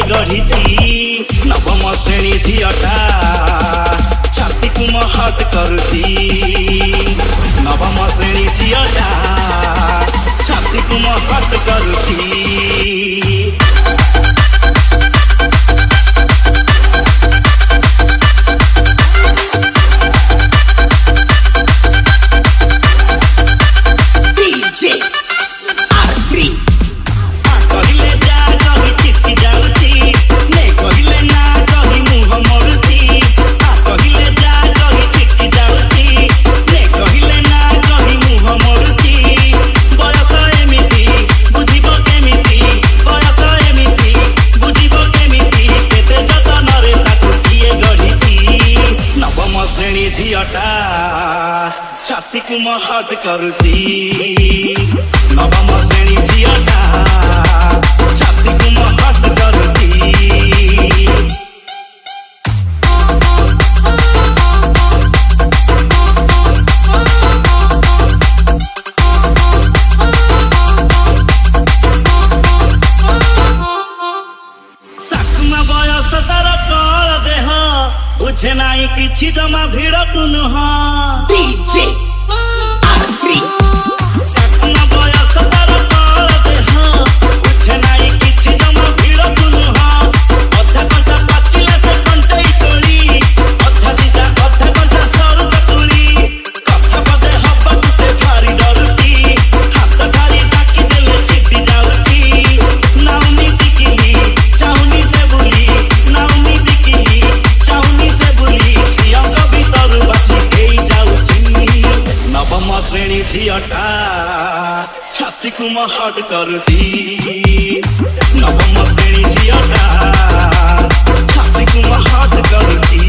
किए गढ़ी नवम श्रेणी झीटा छाती को महट करुची नवम श्रेणी झीटा छाती को महट करुची। छाती को महट करुची नवम श्रेणी झीटा छाती को महट करुची। साकुमा बयस तार कल देह बुझे नाई किछि जमा भिड़ तु नुह डीजे आरती साकुमा बयस तार कल देह बुझे नाई किछि जमा भिड़ तु नुह अधा कंचा पाचिला से कंटेई तोली अधा सिजा अधा कंचा सरू चकुली कथा पदे हब्बा तुते भारी डरुची हाथ भारी डाकी देले चिट्टी जाउची नाउनी टिकिली चाउनी से बुली नाउनी टिकिली चाउनी से बुली झिया भीतर बाची गई जाउची नवम श्रेणी झीटा छाती को महट करुची नवम श्रेणी झीटा छाती को महट करुची।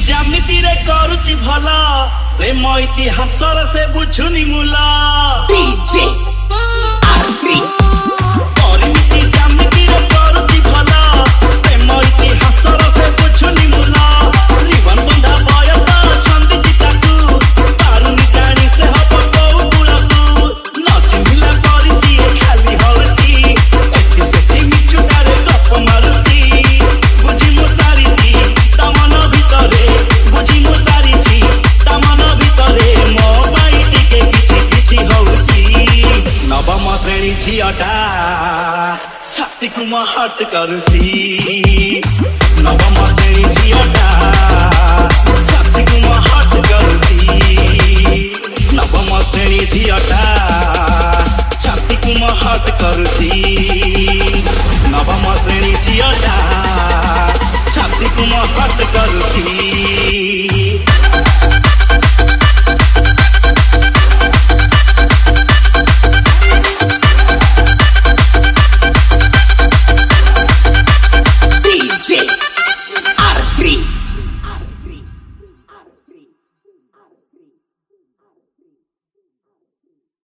जामिति रे करुची भला प्रेम इतिहास से बुझुनी मूला डीजे आरती परिमिति जामिति रे करुची भला प्रेम इतिहास से बुझुनी मूला जीवन बंधा बयस छंदी जिताकू तारुनी जानी से हब को बुलाकू नच मिला परिसी खाली होची एठी सेठी मिछुटारे गप मारुची बुझी मु सारीची तमन भितरे बुझी मु सारीची तमन भितरे मो बाई टिके किछि किछि होउची नवम श्रेणी झीटा छाती को महट करुची नवम श्रेणी झीटा छाती को महट करुची नवम श्रेणी झीटा